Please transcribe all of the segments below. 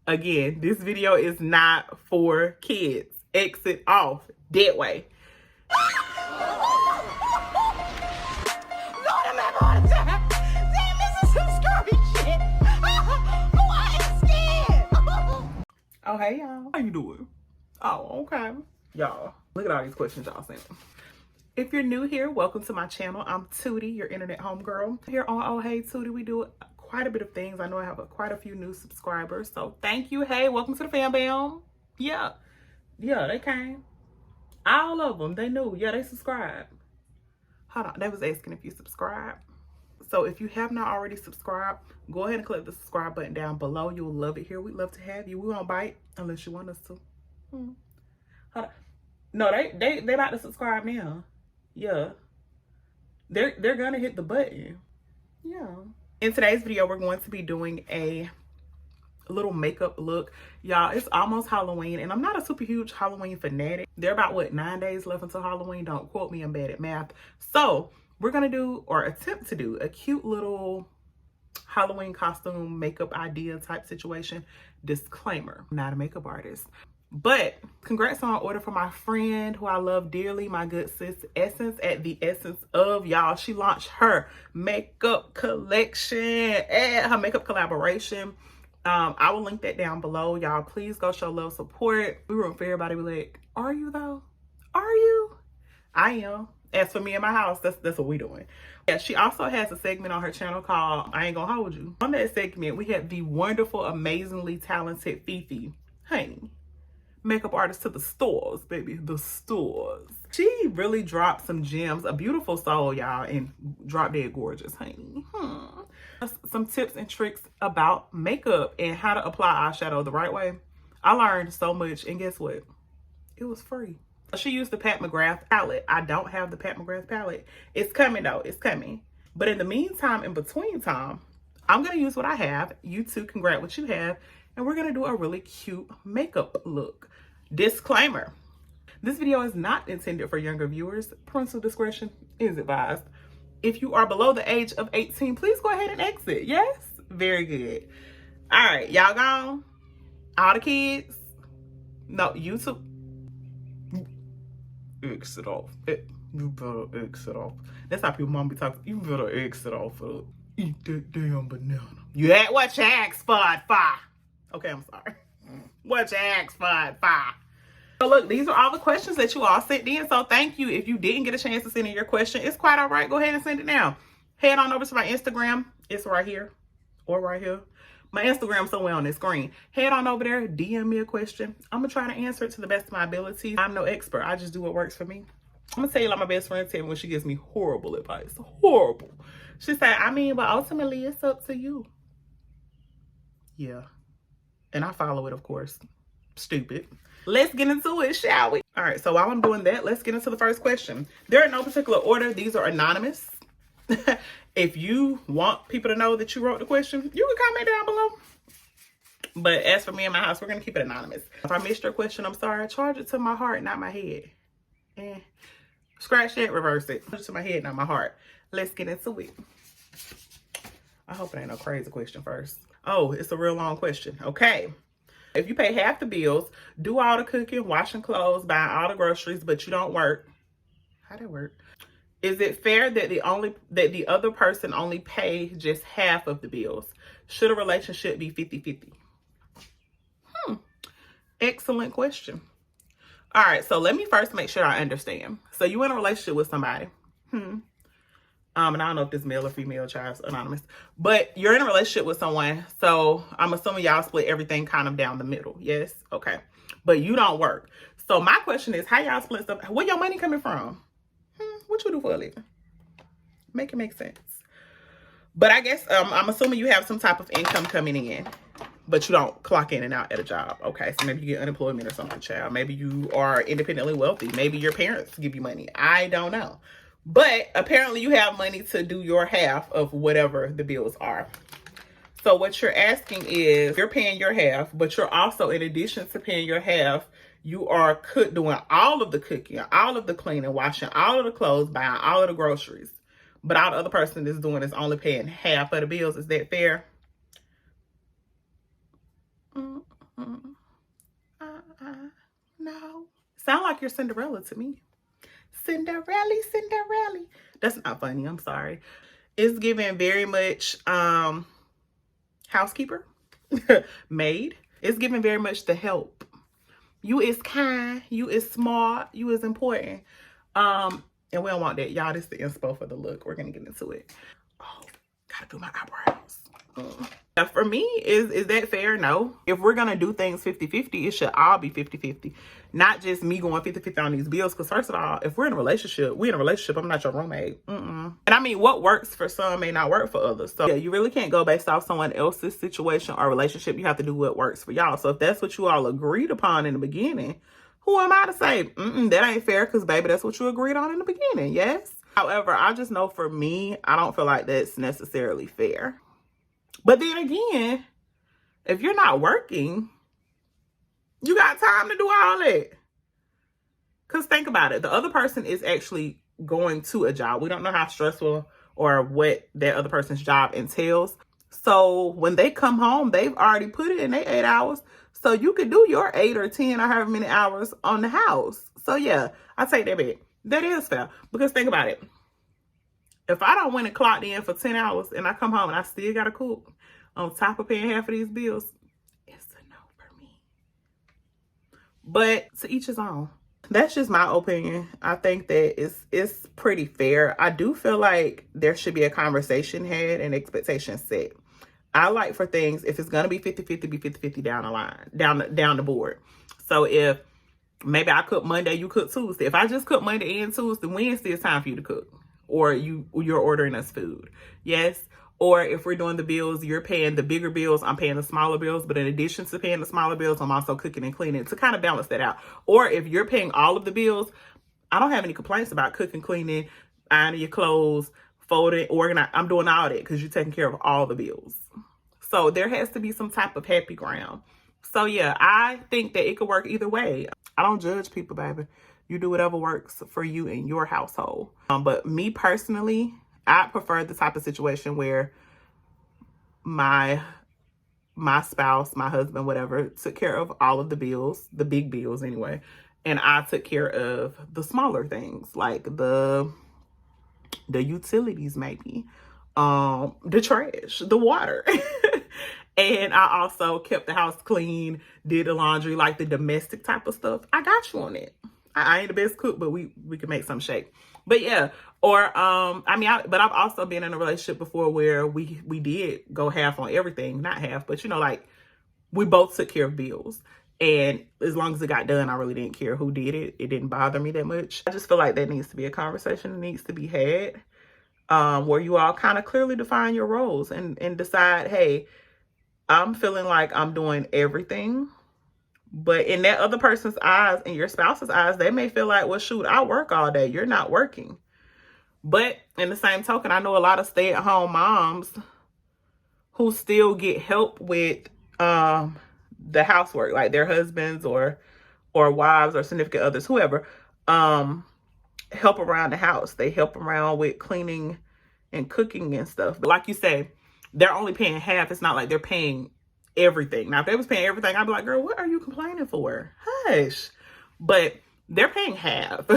Again, this video is not for kids. Exit off. Dead way. Lord, I'm having a heart attack. Damn, this is some scary shit. Oh, I am scared. Oh, hey, y'all. How you doing? Oh, okay. Y'all, look at all these questions y'all sent. If you're new here, welcome to my channel. I'm Tootie, your internet homegirl. Here on Oh Hey Tootie, we do quite a bit of things. I know I have quite a few new subscribers, so thank you. Hey, welcome to the fam bam. Yeah, they came. All of them, they knew. Yeah, they subscribed. Hold on, they was asking if you subscribe. So if you have not already subscribed, go ahead and click the subscribe button down below. You will love it here. We'd love to have you. We won't bite unless you want us to. Hold on. No, they about to subscribe now. Yeah, they're gonna hit the button. Yeah. In today's video, we're going to be doing a little makeup look. Y'all, it's almost Halloween, and I'm not a super huge Halloween fanatic. There are about, what, 9 days left until Halloween. Don't quote me, I'm bad at math. So we're gonna do, or attempt to do, a cute little Halloween costume makeup idea type situation. Disclaimer, I'm not a makeup artist. But congrats on order for my friend who I love dearly, my good sis Essence at the Essence of. Y'all, she launched her makeup collection and her makeup collaboration. I will link that down below. Y'all, please go show love, support. We room for everybody. We like, are you though? Are you? I am. As for me and my house, that's what we doing. Yeah, she also has a segment on her channel called I Ain't Gonna Hold You. On that segment, we had the wonderful, amazingly talented Fifi, honey, makeup artist to the stores, baby, the stores. She really dropped some gems, a beautiful soul, y'all, and drop dead gorgeous, honey. Some tips and tricks about makeup and how to apply eyeshadow the right way. I learned so much, and guess what? It was free. She used the Pat McGrath palette. I don't have the Pat McGrath palette. It's coming though, it's coming. But in the meantime, in between time, I'm gonna use what I have. You too can grab what you have, and we're gonna do a really cute makeup look. Disclaimer, this video is not intended for younger viewers. Parental discretion is advised. If you are below the age of 18, please go ahead and exit. Yes? Very good. All right, y'all gone? All the kids? No, YouTube. Exit off. You better exit off. That's how people mom be talking. You better exit off. Eat that damn banana. You had what you asked for. Okay, I'm sorry. What you asked for. So look, these are all the questions that you all sent in. So thank you. If you didn't get a chance to send in your question, it's quite all right. Go ahead and send it now. Head on over to my Instagram. It's right here or right here. My Instagram's somewhere on the screen. Head on over there, DM me a question. I'm gonna try to answer it to the best of my ability. I'm no expert. I just do what works for me. I'm gonna tell you like my best friend tell me when she gives me horrible advice. Horrible. She said, I mean, but ultimately it's up to you. Yeah. And I follow it, of course. Stupid. Let's get into it, shall we? All right, so while I'm doing that, let's get into the first question. They're in no particular order. These are anonymous. If you want people to know that you wrote the question, you can comment down below. But as for me and my house, we're going to keep it anonymous. If I missed your question, I'm sorry. Charge it to my heart, not my head. Scratch that, reverse it. Charge it to my head, not my heart. Let's get into it. I hope it ain't no crazy question first. Oh, it's a real long question. Okay. If you pay half the bills, do all the cooking, washing clothes, buying all the groceries, but you don't work. How'd that work? Is it fair that the other person only pay just half of the bills? Should a relationship be 50-50? Excellent question. All right, so let me first make sure I understand. So you in a relationship with somebody. And I don't know if this male or female, child's anonymous, but you're in a relationship with someone. So I'm assuming y'all split everything kind of down the middle. Yes. Okay. But you don't work. So my question is, how y'all split stuff? Where your money coming from? What you do for a living? Make it make sense. But I guess I'm assuming you have some type of income coming in, but you don't clock in and out at a job. Okay. So maybe you get unemployment or something, child. Maybe you are independently wealthy. Maybe your parents give you money. I don't know. But apparently you have money to do your half of whatever the bills are. So what you're asking is, you're paying your half, but you're also, in addition to paying your half, you are doing all of the cooking, all of the cleaning, washing all of the clothes, buying all of the groceries. But all the other person is doing is only paying half of the bills. Is that fair? No. Sound like you're Cinderella to me. Cinderella, Cinderella. That's not funny. I'm sorry. It's giving very much housekeeper, maid. It's giving very much the help. You is kind. You is smart. You is important. And we don't want that. Y'all, this is the inspo for the look. We're going to get into it. Oh, gotta do my eyebrows. Now for me, is that fair? No. If we're going to do things 50-50, it should all be 50-50. Not just me going 50-50 on these bills. Because first of all, if we're in a relationship, I'm not your roommate. And I mean, what works for some may not work for others. So yeah, you really can't go based off someone else's situation or relationship. You have to do what works for y'all. So if that's what you all agreed upon in the beginning, who am I to say, that ain't fair? Because baby, that's what you agreed on in the beginning. Yes. However, I just know for me, I don't feel like that's necessarily fair. But then again, if you're not working, you got time to do all that. Because think about it. The other person is actually going to a job. We don't know how stressful or what that other person's job entails. So when they come home, they've already put it in their 8 hours. So you could do your 8 or 10 or however many hours on the house. So yeah, I take that back. That is fair. Because think about it. If I don't went and clocked in for 10 hours and I come home and I still got to cook on top of paying half of these bills, it's a no for me. But to each his own. That's just my opinion. I think that it's pretty fair. I do feel like there should be a conversation had and expectations set. I like for things, if it's going to be 50-50, be 50-50 down the line, down the board. So if maybe I cook Monday, you cook Tuesday. If I just cook Monday and Tuesday, Wednesday, it's time for you to cook. Or you're ordering us food. Yes. Or if we're doing the bills, you're paying the bigger bills, I'm paying the smaller bills. But in addition to paying the smaller bills, I'm also cooking and cleaning to kind of balance that out. Or if you're paying all of the bills, I don't have any complaints about cooking, cleaning, ironing your clothes, folding, organizing. I'm doing all that because you're taking care of all the bills. So there has to be some type of happy ground. So yeah, I think that it could work either way. I don't judge people, baby. You do whatever works for you in your household. But me personally, I prefer the type of situation where my spouse, my husband, whatever, took care of all of the bills, the big bills anyway. And I took care of the smaller things like the utilities maybe, the trash, the water. And I also kept the house clean, did the laundry, like the domestic type of stuff. I got you on it. I ain't the best cook, but we can make some shake. But yeah, or but I've also been in a relationship before where we did go half on everything, not half, but like we both took care of bills. And as long as it got done, I really didn't care who did it. It didn't bother me that much. I just feel like that needs to be a conversation that needs to be had, where you all kind of clearly define your roles and decide, hey, I'm feeling like I'm doing everything. But in that other person's eyes, in your spouse's eyes, they may feel like, well, shoot, I work all day. You're not working. But in the same token, I know a lot of stay-at-home moms who still get help with the housework, like their husbands or wives or significant others, whoever, help around the house. They help around with cleaning and cooking and stuff. But like you say, they're only paying half. It's not like they're paying everything. Now, if they was paying everything, I'd be like, girl, what are you complaining for? Hush. But they're paying half.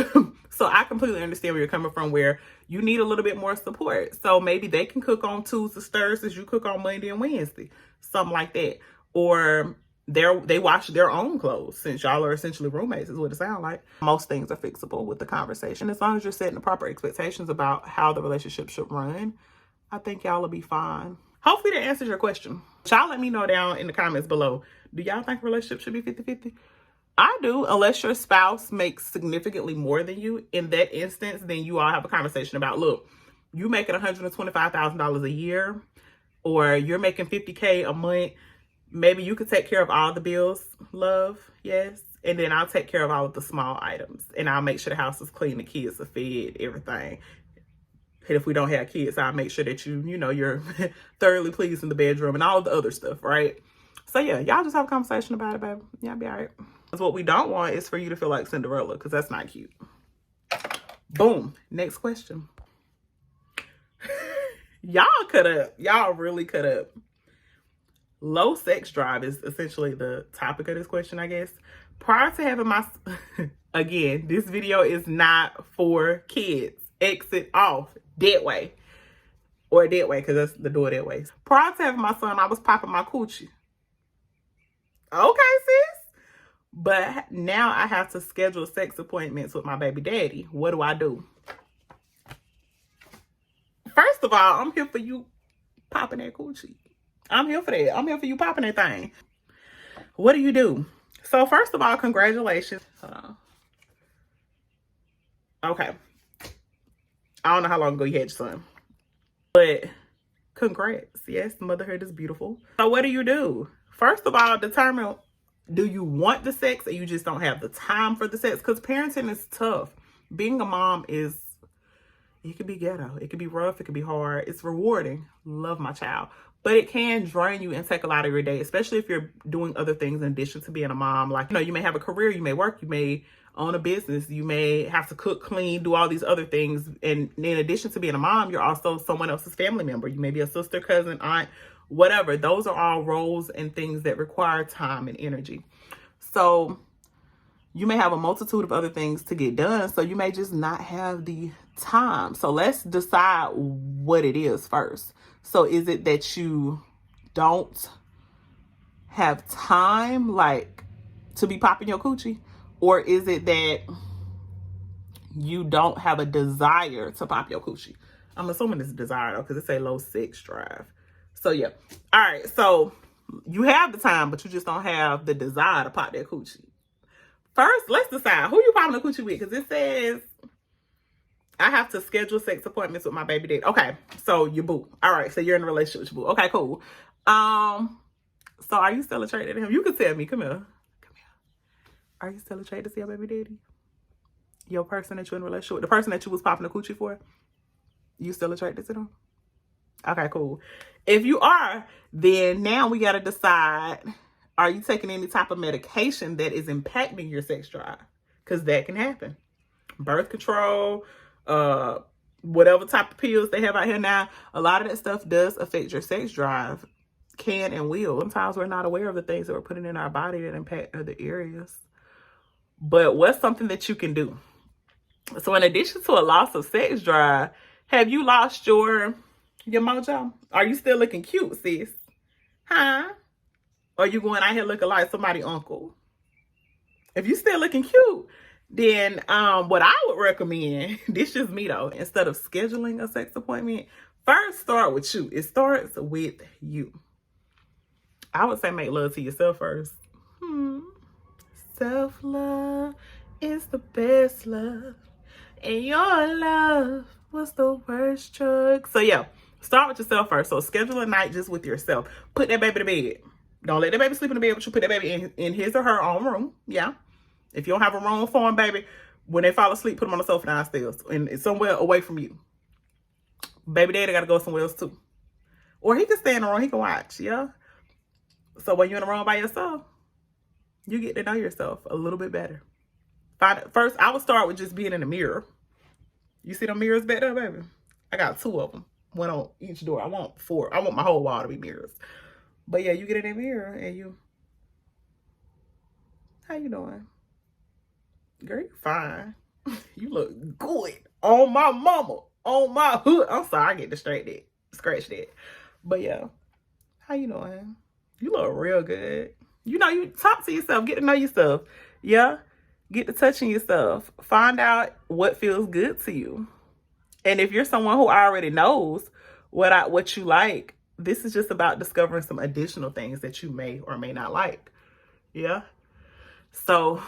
So I completely understand where you're coming from, where you need a little bit more support. So maybe they can cook on Tuesdays, Thursdays, you cook on Monday and Wednesday, something like that. Or they wash their own clothes, since y'all are essentially roommates, is what it sounds like. Most things are fixable with the conversation. As long as you're setting the proper expectations about how the relationship should run, I think y'all will be fine. Hopefully that answers your question. Y'all let me know down in the comments below. Do y'all think a relationship should be 50-50? I do, unless your spouse makes significantly more than you. In that instance, then you all have a conversation about, look, you making $125,000 a year, or you're making $50K a month. Maybe you could take care of all the bills, love, yes. And then I'll take care of all of the small items. And I'll make sure the house is clean, the kids are fed, everything. And if we don't have kids, I'll make sure that you're thoroughly pleased in the bedroom and all of the other stuff, right? So yeah, y'all just have a conversation about it, baby. Y'all be all right. Because what we don't want is for you to feel like Cinderella, because that's not cute. Boom. Next question. Y'all really cut up. Low sex drive is essentially the topic of this question, I guess. Prior to having my, again, this video is not for kids. Exit off, dead way. Or dead way, because that's the door that way. Prior to having my son, I was popping my coochie. Okay, sis. But now I have to schedule sex appointments with my baby daddy. What do? First of all, I'm here for you popping that coochie. I'm here for that. I'm here for you popping that thing. What do? So first of all, congratulations. Hold on. Okay. I don't know how long ago you had your son. But congrats. Yes, motherhood is beautiful. So what do? First of all, determine, do you want the sex or you just don't have the time for the sex? Because parenting is tough. Being a mom is, it could be ghetto. It could be rough. It could be hard. It's rewarding. Love my child. But it can drain you and take a lot of your day, especially if you're doing other things in addition to being a mom. Like, you know, you may have a career, you may work, you may own a business, you may have to cook, clean, do all these other things. And in addition to being a mom, you're also someone else's family member. You may be a sister, cousin, aunt, whatever. Those are all roles and things that require time and energy. So you may have a multitude of other things to get done. So you may just not have the time. So let's decide what it is first. So is it that you don't have time, like, to be popping your coochie? Or is it that you don't have a desire to pop your coochie? I'm assuming it's a desire, though, because it say low sex drive. So, yeah. All right. So you have the time, but you just don't have the desire to pop that coochie. First, let's decide who you popping the coochie with, because it says I have to schedule sex appointments with my baby daddy. Okay, so your boo. All right, so you're in a relationship with your boo. Okay, cool. So are you still attracted to him? You can tell me. Come here. Come here. Are you still attracted to see your baby daddy? Your person that you're in a relationship with, the person that you was popping the coochie for, you still attracted to them? Okay, cool. If you are, then now we got to decide, are you taking any type of medication that is impacting your sex drive? Because that can happen. Birth control, whatever type of pills they have out here now, a lot of that stuff does affect your sex drive. Can and will. Sometimes we're not aware of the things that we're putting in our body that impact other areas. But what's something that you can do? So in addition to a loss of sex drive, have you lost your mojo? Are you still looking cute, sis? Huh? Or you going out here looking like somebody's uncle? If you still looking cute, then what I would recommend, this is me though, instead of scheduling a sex appointment, first start with you. It starts with you. I would say make love to yourself first. Self-love is the best love, and your love was the worst drug. So yeah, start with yourself first. So schedule a night just with yourself. Put that baby to bed. Don't let that baby sleep in the bed, but you put that baby in his or her own room. Yeah. If you don't have a room for him, baby, when they fall asleep, put them on the sofa downstairs and somewhere away from you. Baby daddy got to go somewhere else too. Or he can stay in the room. He can watch. Yeah. So when you're in the room by yourself, you get to know yourself a little bit better. First, I would start with just being in the mirror. You see them mirrors back there, baby? I got 2 of them. One on each door. I want 4. I want my whole wall to be mirrors. But yeah, you get in that mirror and you... How you doing? Girl, you fine. You look good. On my mama. On my hood. I'm sorry, I get distracted. Scratch that. But yeah. How you doing? You look real good. You know, you talk to yourself. Get to know yourself. Yeah? Get to touching yourself. Find out what feels good to you. And if you're someone who already knows what you like, this is just about discovering some additional things that you may or may not like. Yeah? So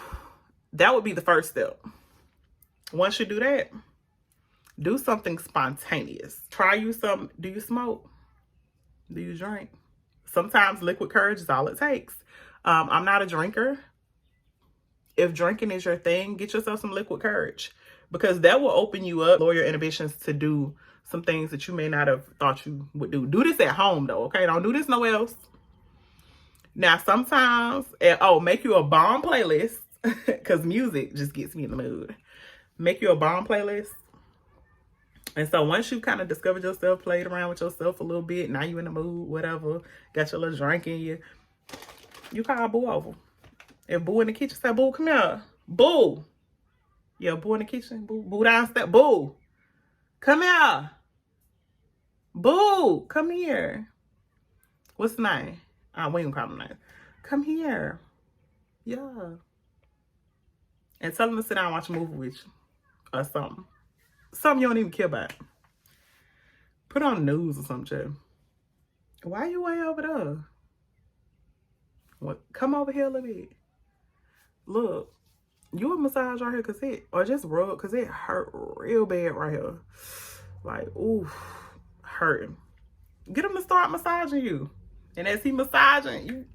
that would be the first step. Once you do that, do something spontaneous. Try you some. Do you smoke? Do you drink? Sometimes liquid courage is all it takes. I'm not a drinker. If drinking is your thing, get yourself some liquid courage, because that will open you up, lower your inhibitions to do some things that you may not have thought you would do. Do this at home though, okay? Don't do this nowhere else. Now, sometimes, make you a bomb playlist, because music just gets me in the mood. Make you a bomb playlist And so once you kind of discovered yourself, played around with yourself a little bit, now you in the mood, whatever, got your little drink in you, you call Boo over. If Boo in the kitchen, say, Boo, come here. Boo. Yeah, Boo in the kitchen. Boo downstairs. Boo. Come here. Boo, come here. What's the name? We ain't gonna call him name. Come here. Yeah. And tell him to sit down and watch a movie with you. Or something. Something you don't even care about. Put on the news or something. Why you way over there? What? Come over here a little bit. Look, you a massage right here or just rub because it hurt real bad right here. Like, ooh, hurting. Get him to start massaging you. And as he massaging you,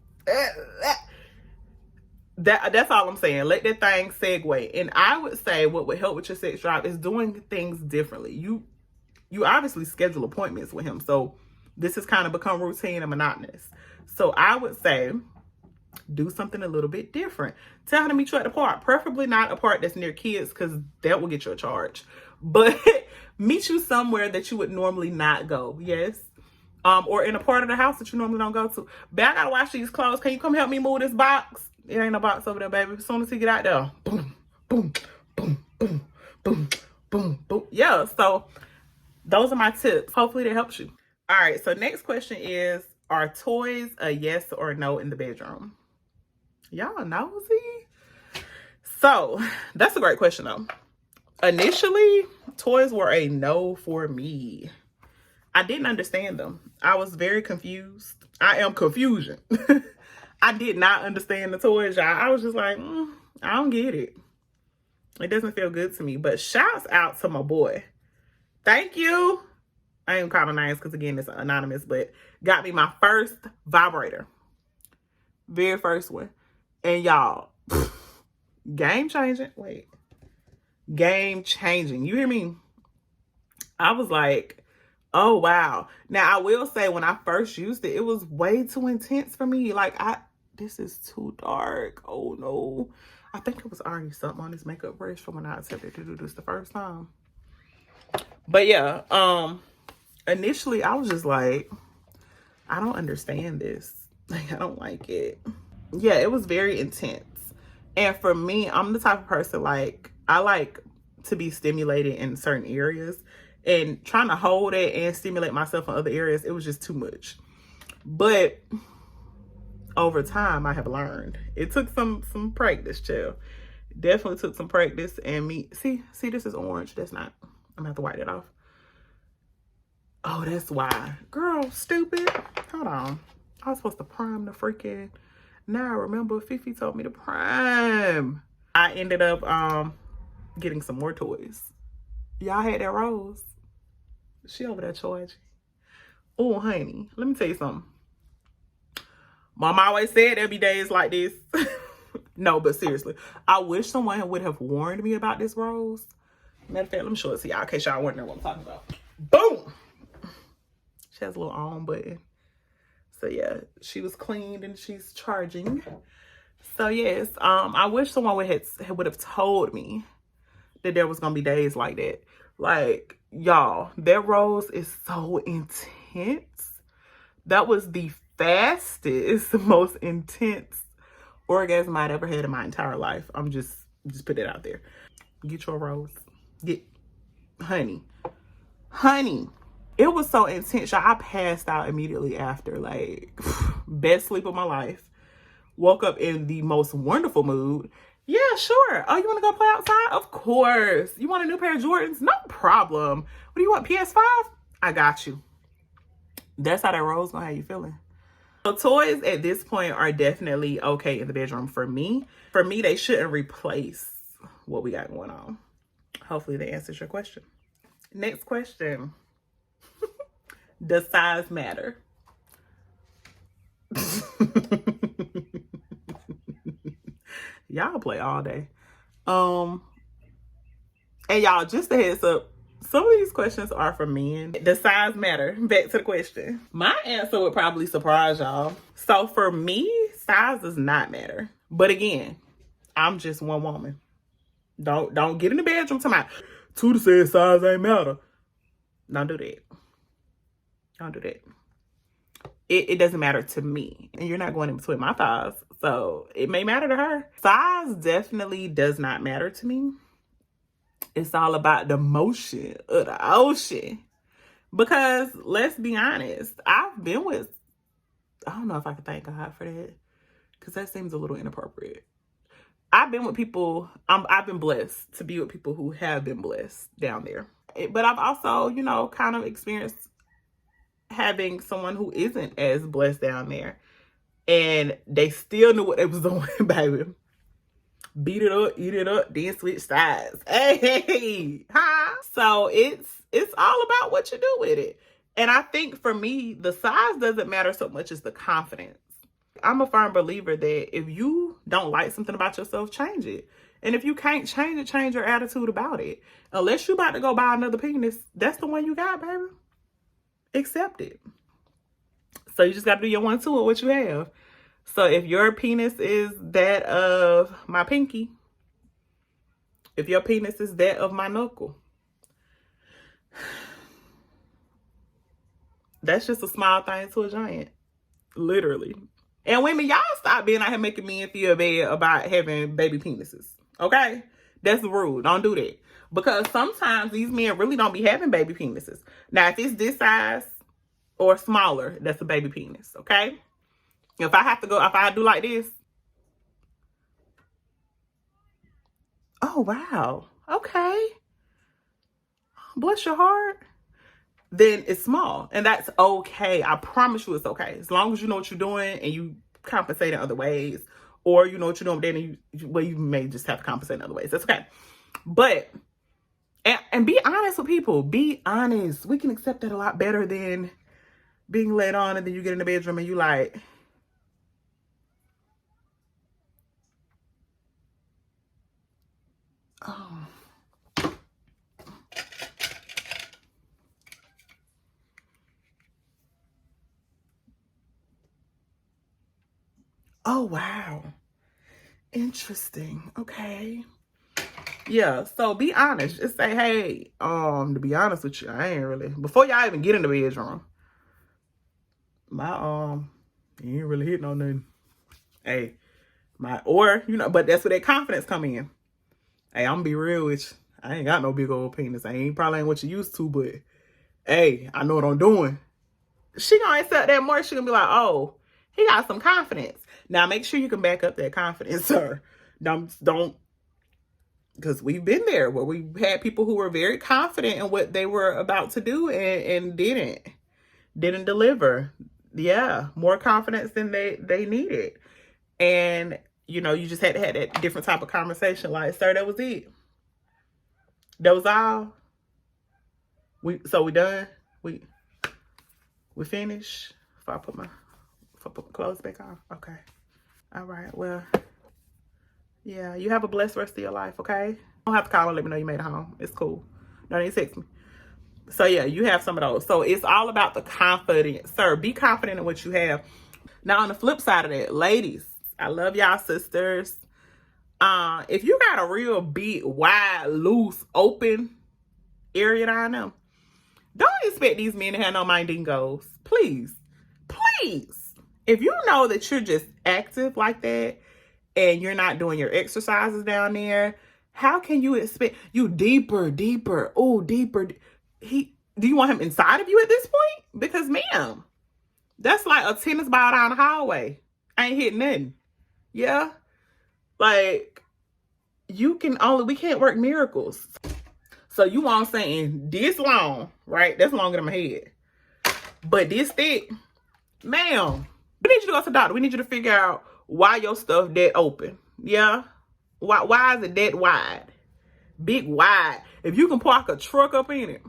that's all I'm saying. Let that thing segue. And I would say what would help with your sex drive is doing things differently. You obviously schedule appointments with him. So this has kind of become routine and monotonous. So I would say do something a little bit different. Tell him to meet you at the park. Preferably not a park that's near kids because that will get you a charge. But meet you somewhere that you would normally not go. Yes. Or in a part of the house that you normally don't go to. But I gotta wash these clothes. Can you come help me move this box? It ain't no box over there, baby. As soon as he get out there, boom, boom, boom, boom, boom, boom, boom. Yeah, so those are my tips. Hopefully that helps you. All right, so next question is, are toys a yes or no in the bedroom? Y'all nosy? So that's a great question though. Initially, toys were a no for me. I didn't understand them. I was very confused. I am confusion. I did not understand the toys, y'all. I was just like, I don't get it. It doesn't feel good to me. But shouts out to my boy. Thank you. I ain't calling names because, again, it's anonymous, but got me my first vibrator. Very first one. And y'all, game changing. Wait. Game changing. You hear me? I was like, oh, wow. Now, I will say when I first used it, it was way too intense for me. Like, this is too dark. Oh, no. I think it was already something on this makeup brush from when I attempted to do this the first time. But, yeah, initially, I was just like, I don't understand this. Like, I don't like it. Yeah, it was very intense. And for me, I'm the type of person, like, I like to be stimulated in certain areas. And trying to hold it and stimulate myself in other areas, it was just too much. But over time, I have learned. It took some practice, chill. Definitely took some practice. And see, this is orange. That's not. I'm going to have to wipe it off. Oh, that's why. Girl, stupid. Hold on. I was supposed to prime the freaking. Now I remember Fifi told me to prime. I ended up getting some more toys. Y'all had that rose. She over there charging. Oh, honey, let me tell you something. Mom always said there'd be days like this. No, but seriously, I wish someone would have warned me about this rose. Matter of fact, let me show it to y'all in case y'all wondering what I'm talking about. Boom! She has a little on button. So yeah, she was cleaned and she's charging. So yes, I wish someone would have told me that there was gonna be days like that. Like, y'all, that rose is so intense. That was the fastest, most intense orgasm I'd ever had in my entire life. I'm just put it out there. Get your rose. Honey. It was so intense, y'all. I passed out immediately after. Like, best sleep of my life. Woke up in the most wonderful mood. Yeah, sure. Oh, you want to go play outside? Of course. You want a new pair of Jordans? No problem. What do you want, PS5? I got you. That's how that rose gonna have you feeling. So toys at this point are definitely okay in the bedroom for me. For me, they shouldn't replace what we got going on. Hopefully that answers your question. Next question. Does size matter? Y'all play all day. And y'all, just a heads up, some of these questions are for men. Does size matter? Back to the question. My answer would probably surprise y'all. So for me, size does not matter. But again, I'm just one woman. Don't get in the bedroom to my Tuda said size ain't matter. Don't do that. Don't do that. It doesn't matter to me. And you're not going in between my thighs. So it may matter to her. Size definitely does not matter to me. It's all about the motion of the ocean. Because let's be honest, I've been with, I don't know if I can thank God for that, because that seems a little inappropriate. I've been with people, I've been blessed to be with people who have been blessed down there. But I've also, you know, kind of experienced having someone who isn't as blessed down there. And they still knew what they was doing, baby. Beat it up, eat it up, then switch sides. Hey, huh? So it's all about what you do with it. And I think for me, the size doesn't matter so much as the confidence. I'm a firm believer that if you don't like something about yourself, change it. And if you can't change it, change your attitude about it. Unless you're about to go buy another penis, that's the one you got, baby. Accept it. So you just got to do your 1-2 with what you have. So if your penis is that of my pinky, if your penis is that of my knuckle, that's just a small thing to a giant. Literally. And women, y'all stop being out here making men feel bad about having baby penises. Okay? That's rude. Don't do that. Because sometimes these men really don't be having baby penises. Now, if it's this size or smaller, that's a baby penis. Okay? If I do like this. Oh, wow. Okay. Bless your heart. Then it's small. And that's okay. I promise you it's okay. As long as you know what you're doing and you compensate in other ways. Or you know what you're doing, but then you may just have to compensate in other ways. That's okay. But, and be honest with people. Be honest. We can accept that a lot better than being laid on and then you get in the bedroom and you like, oh. Oh, wow. Interesting. Okay. Yeah, so be honest. Just say, hey, to be honest with you, I ain't really, before y'all even get in the bedroom, my you ain't really hitting on nothing. Hey, or, you know, but that's where that confidence come in. Hey, I'm gonna be real with you. I ain't got no big old penis. Probably ain't what you used to, but hey, I know what I'm doing. She gonna accept that more. She gonna be like, oh, he got some confidence. Now make sure you can back up that confidence, sir. Don't, because we've been there where we had people who were very confident in what they were about to do and didn't deliver. Yeah, more confidence than they needed. And, you know, you just had to have that different type of conversation. Like, sir, that was it. That was all. We done? We finished? If I put my clothes back on? Okay. All right. Well, yeah, you have a blessed rest of your life, okay? Don't have to call and let me know you made it home. It's cool. Don't even text me. So, yeah, you have some of those. So, it's all about the confidence. Sir, be confident in what you have. Now, on the flip side of that, ladies, I love y'all sisters. If you got a real big, wide, loose, open area down there, don't expect these men to have no mindingos. Please. Please. If you know that you're just active like that and you're not doing your exercises down there, how can you expect you deeper? Oh, deeper. Do you want him inside of you at this point? Because, ma'am, that's like a tennis ball down the hallway. I ain't hitting nothing. Yeah? Like, we can't work miracles. So you want saying this long, right? That's longer than my head. But this thick, ma'am, we need you to go to the doctor. We need you to figure out why your stuff that open. Yeah? Why is it that wide? Big wide. If you can park a truck up in it,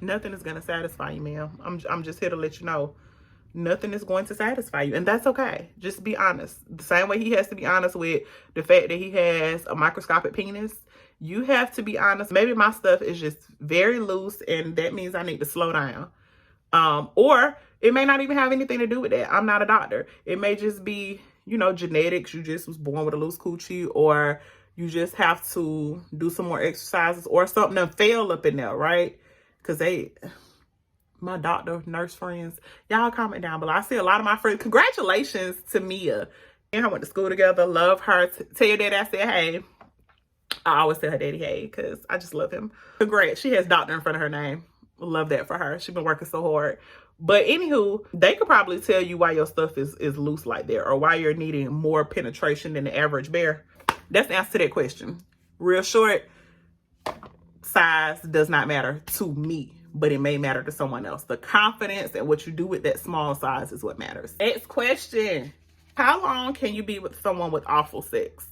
nothing is going to satisfy you, ma'am. I'm just here to let you know. Nothing is going to satisfy you. And that's okay. Just be honest. The same way he has to be honest with the fact that he has a microscopic penis, you have to be honest. Maybe my stuff is just very loose and that means I need to slow down. Or it may not even have anything to do with that. I'm not a doctor. It may just be, you know, genetics. You just was born with a loose coochie, or you just have to do some more exercises, or something that failed up in there, right? because my doctor, nurse friends, y'all comment down below. I see a lot of my friends. Congratulations to Mia. And I went to school together. Love her. Tell your daddy I said hey. I always tell her daddy hey because I just love him. Congrats. She has doctor in front of her name. Love that for her. She's been working so hard. But anywho, they could probably tell you why your stuff is loose like that, or why you're needing more penetration than the average bear. That's the answer to that question. Real short, size does not matter to me, but it may matter to someone else. The confidence and what you do with that small size is what matters. Next question. How long can you be with someone with awful sex?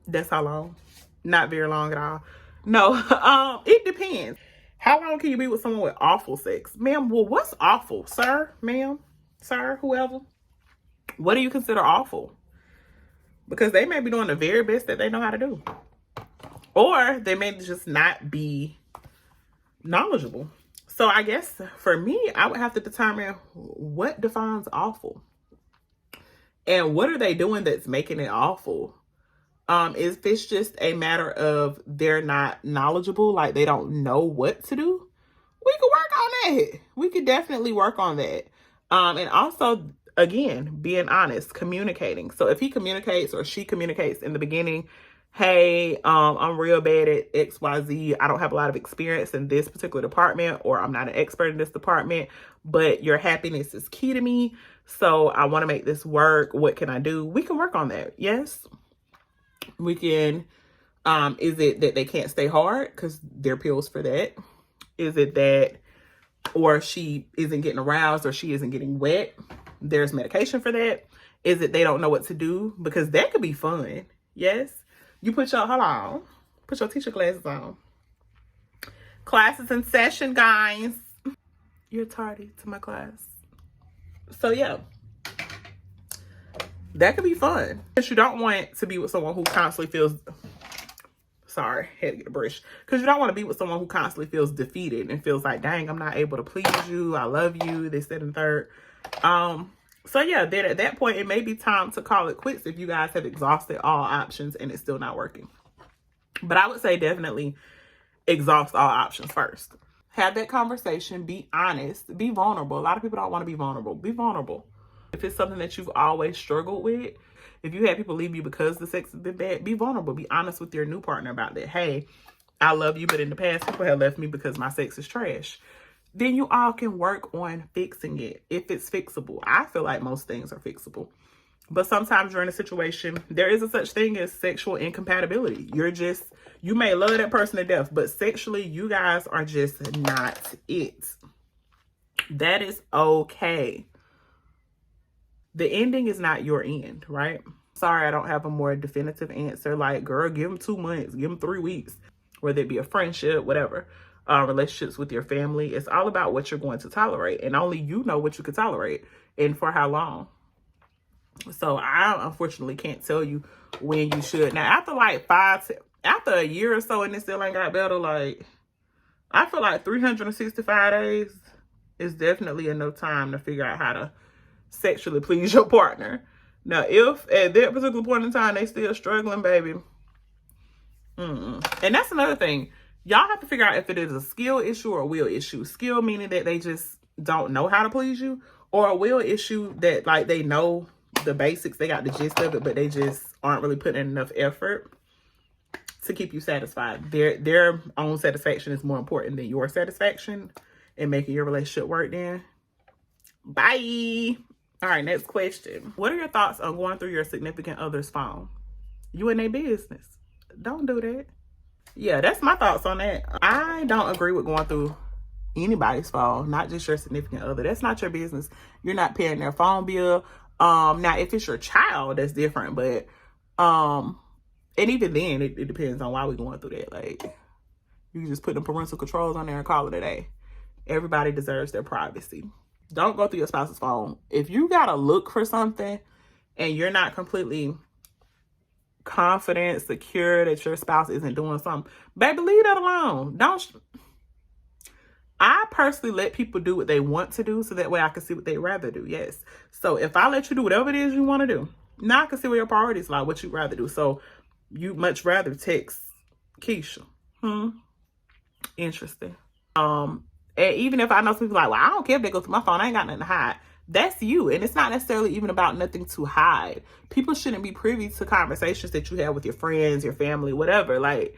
That's how long? Not very long at all. No, it depends. How long can you be with someone with awful sex? Ma'am, well, what's awful? Sir, ma'am, sir, whoever. What do you consider awful? Because they may be doing the very best that they know how to do. Or they may just not be knowledgeable. So I guess for me, I would have to determine what defines awful. And what are they doing that's making it awful? If it's just a matter of they're not knowledgeable, like they don't know what to do, we could work on that. We could definitely work on that. And also, again, being honest, communicating. So if he communicates or she communicates in the beginning, hey, I'm real bad at XYZ. I don't have a lot of experience in this particular department, or I'm not an expert in this department, but your happiness is key to me. So I want to make this work. What can I do? We can work on that. Yes. We can, is it that they can't stay hard? Because there are pills for that. Is it that, or she isn't getting aroused, or she isn't getting wet? There's medication for that. Is it they don't know what to do? Because that could be fun. Yes. You put your, hold on, put your teacher glasses on. Class is in session, guys. You're tardy to my class. So yeah. That could be fun. Because you don't want to be with someone who constantly feels, sorry, had to get a brush. Because you don't want to be with someone who constantly feels defeated and feels like, dang, I'm not able to please you. I love you. This, that, and third. So yeah, then at that point, it may be time to call it quits if you guys have exhausted all options and it's still not working. But I would say definitely exhaust all options first. Have that conversation. Be honest. Be vulnerable. A lot of people don't want to be vulnerable. Be vulnerable. If it's something that you've always struggled with, if you had people leave you because the sex has been bad, be vulnerable. Be honest with your new partner about that. Hey, I love you, but in the past, people have left me because my sex is trash. Then you all can work on fixing it if it's fixable. I feel like most things are fixable. But sometimes you're in a situation, there is a such thing as sexual incompatibility. You may love that person to death, but sexually, you guys are just not it. That is okay. The ending is not your end, right? Sorry, I don't have a more definitive answer. Like, girl, give them 2 months, give them 3 weeks, whether it be a friendship, whatever. Relationships with your family. It's all about what you're going to tolerate. And only you know what you can tolerate and for how long. So I unfortunately can't tell you when you should. Now, after like after a year or so and it still ain't got better, like, I feel like 365 days is definitely enough time to figure out how to sexually please your partner. Now, if at that particular point in time they still struggling, baby. And that's another thing. Y'all have to figure out if it is a skill issue or a will issue. Skill meaning that they just don't know how to please you, or a will issue that like they know the basics, they got the gist of it, but they just aren't really putting in enough effort to keep you satisfied. Their own satisfaction is more important than your satisfaction and making your relationship work then. Bye. All right, next question. What are your thoughts on going through your significant other's phone? You in their business. Don't do that. Yeah, that's my thoughts on that. I don't agree with going through anybody's phone, not just your significant other. That's not your business. You're not paying their phone bill. Now, if it's your child, that's different. But, and even then, it depends on why we're going through that. Like, you can just put the parental controls on there and call it a day. Everybody deserves their privacy. Don't go through your spouse's phone. If you got to look for something and you're not completely confident, secure that your spouse isn't doing something, baby, leave that alone. I personally let people do what they want to do so that way I can see what they'd rather do. Yes. So if I let you do whatever it is you want to do, Now I can see where your priorities lie, what you'd rather do. So you much rather text Keisha. Interesting. And even if I know some people like, well, I don't care if they go through my phone, I ain't got nothing to hide. That's you. And it's not necessarily even about nothing to hide. People shouldn't be privy to conversations that you have with your friends, your family, whatever. Like,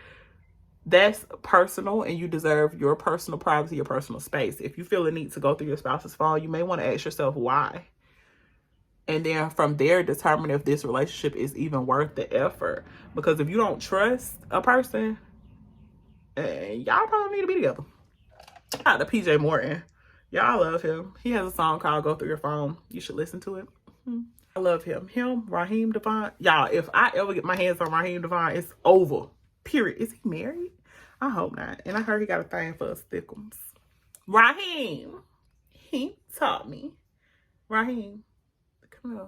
that's personal, and you deserve your personal privacy, your personal space. If you feel the need to go through your spouse's phone, you may want to ask yourself why. And then from there, determine if this relationship is even worth the effort. Because if you don't trust a person, y'all probably need to be together. Shout out to PJ Morton. Y'all love him. He has a song called Go Through Your Phone. You should listen to it. I love him. Raheem Devon. Y'all, if I ever get my hands on Raheem Devon, it's over. Period. Is he married? I hope not. And I heard he got a thing for stickums. Raheem. He taught me. Raheem. Come here.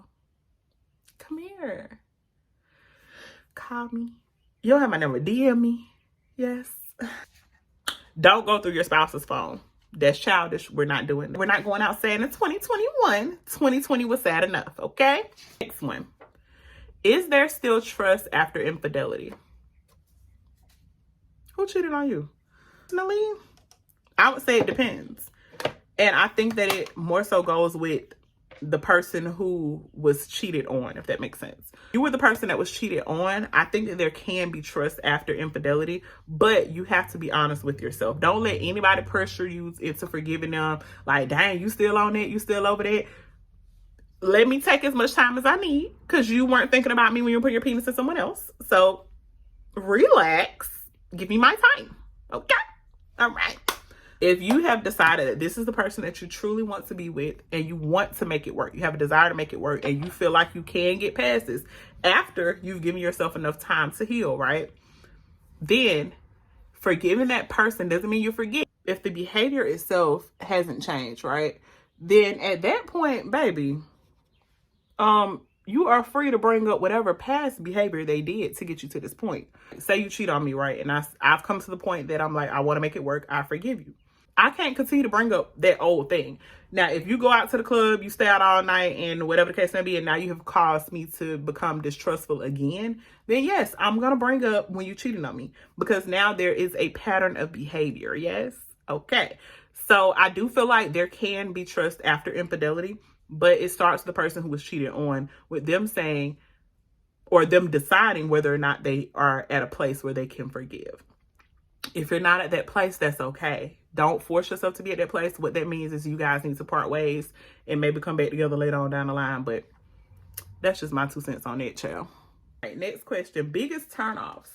Come here. Call me. You don't have my number. DM me. Yes. Don't go through your spouse's phone. That's childish. We're not doing that. We're not going out saying in 2021. 2020 was sad enough, okay? Next one. Is there still trust after infidelity? Who cheated on you? Personally, I would say it depends. And I think that it more so goes with the person who was cheated on, if that makes sense. You were the person that was cheated on. I think that there can be trust after infidelity, but you have to be honest with yourself. Don't let anybody pressure you into forgiving them. Like, dang, you still on it? You still over that? Let me take as much time as I need, because you weren't thinking about me when you put your penis in someone else. So relax. Give me my time. Okay? All right. If you have decided that this is the person that you truly want to be with and you want to make it work, you have a desire to make it work, and you feel like you can get past this after you've given yourself enough time to heal, right? Then forgiving that person doesn't mean you forget. If the behavior itself hasn't changed, right? Then at that point, baby, you are free to bring up whatever past behavior they did to get you to this point. Say you cheat on me, right? And I've come to the point that I'm like, I want to make it work. I forgive you. I can't continue to bring up that old thing. Now, if you go out to the club, you stay out all night, and whatever the case may be, and now you have caused me to become distrustful again, then yes, I'm going to bring up when you cheated on me, because now there is a pattern of behavior. Yes? Okay. So I do feel like there can be trust after infidelity, but it starts with the person who was cheated on, with them saying, or them deciding whether or not they are at a place where they can forgive. If you're not at that place, that's okay. Don't force yourself to be at that place. What that means is you guys need to part ways and maybe come back together later on down the line. But that's just my 2 cents on that, child. All right, next question. Biggest turnoffs.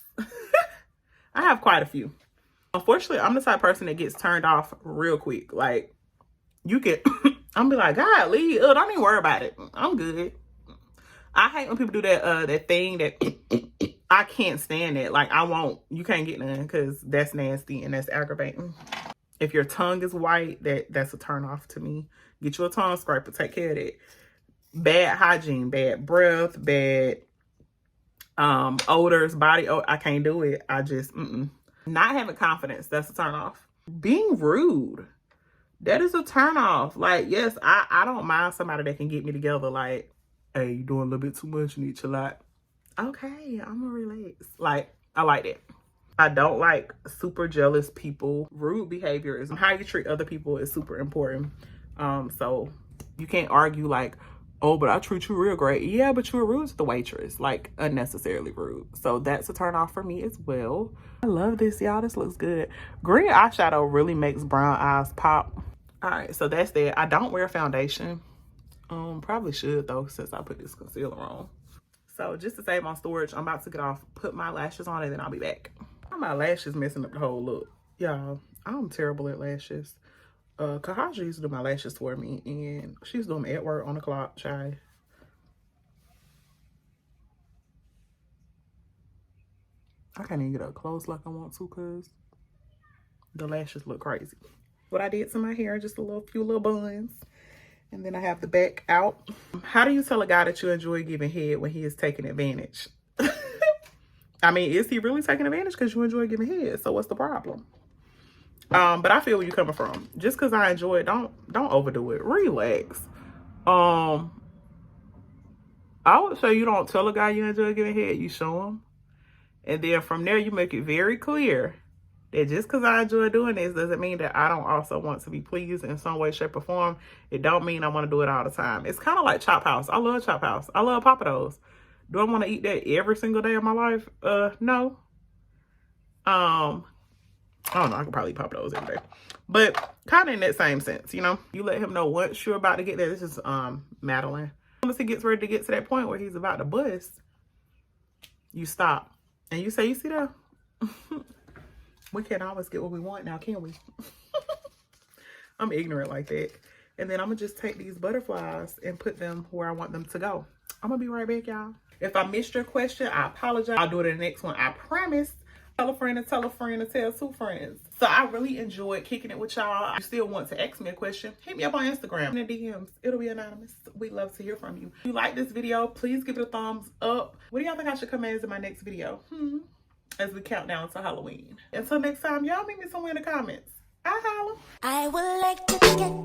I have quite a few. Unfortunately, I'm the type of person that gets turned off real quick. Like, you can, I'm be like, God, leave. Don't even worry about it. I'm good. I hate when people do that thing that I can't stand it. Like, you can't get none, because that's nasty and that's aggravating. If your tongue is white, that's a turn off to me. Get you a tongue scraper. Take care of that. Bad hygiene, bad breath, bad odors, body odor. I can't do it. I just, Not having confidence, that's a turn off. Being rude, that is a turn off. Like, yes, I don't mind somebody that can get me together. Like, hey, you doing a little bit too much, you need to chill out. Okay, I'm gonna relax. Like, I like that. I don't like super jealous people. Rude behavior is how you treat other people is super important. So you can't argue like, oh, but I treat you real great. Yeah, but you were rude to the waitress, like unnecessarily rude. So that's a turn off for me as well. I love this, y'all. This looks good. Green eyeshadow really makes brown eyes pop. All right, so that's that. I don't wear foundation. Probably should though, since I put this concealer on. So just to save on storage, I'm about to get off, put my lashes on, and then I'll be back. My lashes messing up the whole look. Y'all, I'm terrible at lashes. Kahaja used to do my lashes for me, and she's doing them at work on the clock, child. I can't even get up close like I want to, because the lashes look crazy. What I did to my hair, just a few little buns. And then I have the back out. How do you tell a guy that you enjoy giving head when he is taking advantage? I mean, is he really taking advantage because you enjoy giving head? So what's the problem? But I feel where you're coming from. Just because I enjoy it, don't overdo it. Relax. I would say you don't tell a guy you enjoy giving head, you show him. And then from there, you make it very clear that just because I enjoy doing this doesn't mean that I don't also want to be pleased in some way, shape, or form. It don't mean I want to do it all the time. It's kind of like Chop House. I love Chop House. I love Papados. Do I want to eat that every single day of my life? No. I don't know. I could probably eat Papados every day. But kind of in that same sense, you know? You let him know once you're about to get there. This is Madeline. Once he gets ready to get to that point where he's about to bust, you stop. And you say, you see that? We can't always get what we want now, can we? I'm ignorant like that. And then I'm going to just take these butterflies and put them where I want them to go. I'm going to be right back, y'all. If I missed your question, I apologize. I'll do it in the next one. I promise. Tell a friend and tell a friend and tell two friends. So I really enjoyed kicking it with y'all. If you still want to ask me a question, hit me up on Instagram in the DMs. It'll be anonymous. We love to hear from you. If you like this video, please give it a thumbs up. What do y'all think I should come as in my next video? As we count down to Halloween. Until next time, y'all meet me somewhere in the comments. I holla. I would like to get